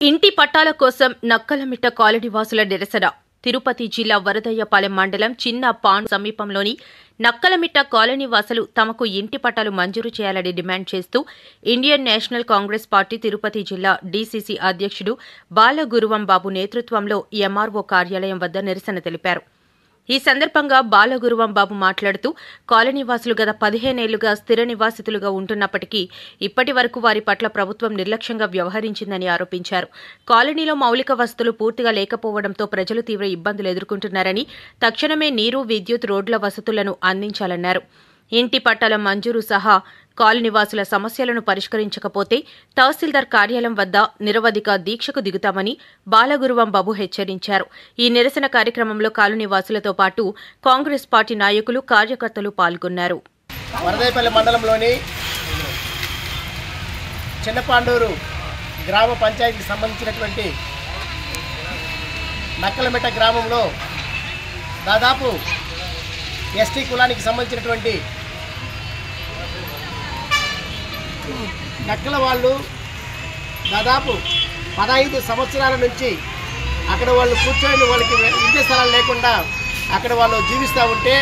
ఇంటి పట్టాల కోసం నక్కలమిట్ట కాలనీ వాసుల నిరసన. తిరుపతి జిల్లా వరదయ్యపాలెం మండలం చిన్న పాండ్ సమీపంలోని నక్కలమిట్ట కాలనీ వాసులు తమకు ఇంటి పట్టాలు మంజూరు చేయాలని డిమాండ్ చేస్తూ Indian national Congress party Tirupati జిల్లా డీసీసీ అధ్యక్షుడు బాలగురువం బాబు నేతృత్వంలో ఎంఆర్ఓ కార్యాలయం వద్ద నిరసన తెలిపారు. ఈ సందర్భంగా బాలగురువం బాబు మాట్లాడుతూ కాలనీవాసులు గత 15 ఏళ్లుగా స్థిర నివాసితులుగా ఉంటున్నప్పటికీ ఇప్పటి వరకు వారి పట్ల ప్రభుత్వం నిర్లక్ష్యంగా వ్యవహరించిందని ఆరోపించారు. కాలనీలో మౌలిక వసతులు పూర్తిగా లేకపోవడంతో ప్రజలు తీవ్ర ఇబ్బందులు ఎదుర్కొంటున్నారని, తక్షణమే నీరు, విద్యుత్, రోడ్ల వసతులను అందించాలన్నారు. ఇంటి పట్టాల మంజూరు సహా కాలనీవాసుల సమస్యలను పరిష్కరించకపోతే తహసీల్దార్ కార్యాలయం వద్ద నిరవధిక దీక్షకు దిగుతామని బాలగురువం బాబు హెచ్చరించారు. ఈ నిరసన కార్యక్రమంలో కాలనీవాసులతో పాటు కాంగ్రెస్ పార్టీ నాయకులు, కార్యకర్తలు పాల్గొన్నారు. వరదయ్యపల్లి మండలంలోని చిన్నపాండూరు గ్రామ పంచాయతీకి సంబంధించినటువంటి నక్కలమిట్ట గ్రామంలో దాదాపు ఎస్టీ కులానికి సంబంధించినటువంటి నక్కల వాళ్ళు దాదాపు 15 సంవత్సరాల నుంచి అక్కడ వాళ్ళు కూర్చొని వాళ్ళకి ఇంటి స్థలాలు లేకుండా అక్కడ వాళ్ళు జీవిస్తూ ఉంటే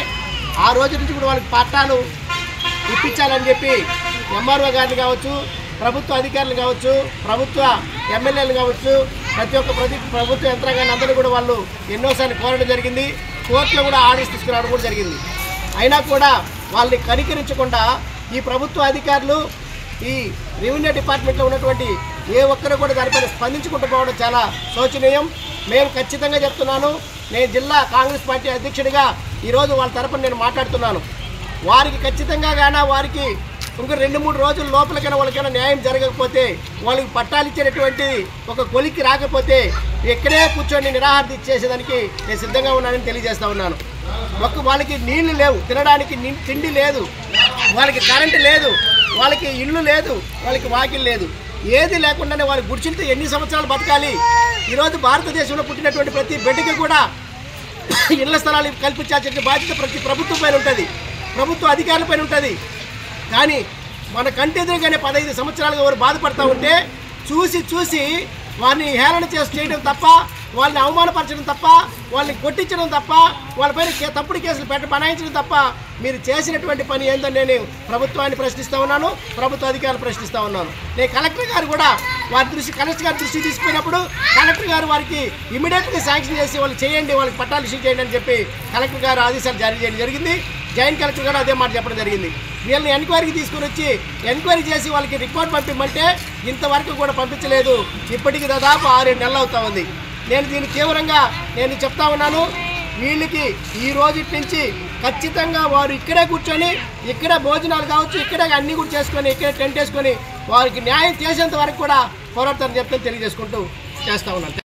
ఆ రోజు నుంచి కూడా వాళ్ళకి పట్టాలు ఇప్పించాలని చెప్పి ఎంఆర్ఓ గారిని కావచ్చు, ప్రభుత్వ అధికారులు కావచ్చు, ప్రభుత్వ ఎమ్మెల్యేలు కావచ్చు, ప్రతి ప్రభుత్వ యంత్రాంగాన్ని అందరూ కూడా వాళ్ళు ఎన్నోసార్లు కోరడం జరిగింది. కోర్టులో కూడా ఆర్డర్స్ తీసుకురావడం కూడా జరిగింది. అయినా కూడా వాళ్ళని కనికరించకుండా ఈ ప్రభుత్వ అధికారులు, ఈ రెవెన్యూ డిపార్ట్మెంట్లో ఉన్నటువంటి ఏ ఒక్కరు కూడా దానిపైన స్పందించుకుంటూ పోవడం చాలా శోచనీయం. మేము ఖచ్చితంగా చెప్తున్నాను, నేను జిల్లా కాంగ్రెస్ పార్టీ అధ్యక్షుడిగా ఈరోజు వాళ్ళ తరపున నేను మాట్లాడుతున్నాను. వారికి ఖచ్చితంగా వారికి ఇంకో 2-3 రోజుల లోపలికైనా వాళ్ళకైనా న్యాయం జరగకపోతే, వాళ్ళకి పట్టాలు ఇచ్చేటటువంటి ఒక కొలికి రాకపోతే ఇక్కడే కూర్చొని నిరాహార దీక్ష చేసేదానికి నేను సిద్ధంగా ఉన్నానని తెలియజేస్తా ఉన్నాను. వాళ్ళకి నీళ్లు లేవు, తినడానికి తిండి లేదు, వాళ్ళకి కరెంటు లేదు, వాళ్ళకి ఇల్లు లేదు, వాళ్ళకి వాకిల్ లేదు, ఏది లేకుండానే వాళ్ళ గుడిచిలతో ఎన్ని సంవత్సరాలు బతకాలి? ఈరోజు భారతదేశంలో పుట్టినటువంటి ప్రతి బిడ్డకి కూడా ఇళ్ల స్థలాలు కల్పించాల్సిన బాధ్యత ప్రతి ప్రభుత్వం పైన ఉంటుంది, ప్రభుత్వ అధికారుల పైన ఉంటుంది. కానీ మన కంటెదురుగానే 15 సంవత్సరాలుగా వారు బాధపడతా ఉంటే చూసి వారిని హేళన చేయడం తప్ప, వాళ్ళని అవమానపరచడం తప్ప, వాళ్ళని కొట్టించడం తప్ప, వాళ్ళపైన తప్పుడు కేసులు బనాయించడం తప్ప మీరు చేసినటువంటి పని ఏందో నేను ప్రభుత్వాన్ని ప్రశ్నిస్తూ ఉన్నాను, ప్రభుత్వ అధికారులు ప్రశ్నిస్తూ ఉన్నాను. నేను కలెక్టర్ గారు కూడా కలెక్టర్ గారి దృష్టి తీసుకున్నప్పుడు కలెక్టర్ గారు వారికి ఇమీడియట్గా శాంక్షన్ చేసి వాళ్ళు చేయండి, వాళ్ళకి పట్టాలు ఇష్యూ చేయండి అని చెప్పి కలెక్టర్ గారు ఆదేశాలు జారీ చేయడం జరిగింది. జాయింట్ కలెక్టర్ గారు అదే మాట చెప్పడం జరిగింది. వీళ్ళని ఎంక్వైరీకి తీసుకుని వచ్చి ఎంక్వైరీ చేసి వాళ్ళకి రిపోర్ట్ పంపించమంటే ఇంతవరకు కూడా పంపించలేదు. ఇప్పటికి దాదాపు 6-7 నెలలు అవుతా ఉంది. నేను దీన్ని తీవ్రంగా చెప్తా ఉన్నాను. వీళ్ళకి ఈ రోజు నుంచి ఖచ్చితంగా వారు ఇక్కడే కూర్చొని, ఇక్కడే భోజనాలు కావచ్చు, ఇక్కడే అన్నీ కూడా చేసుకొని, ఇక్కడే టెంట్ వేసుకొని వారికి న్యాయం చేసేంత వరకు కూడా పోరాడతారని చెప్తే తెలియజేసుకుంటూ చేస్తా ఉన్నాను.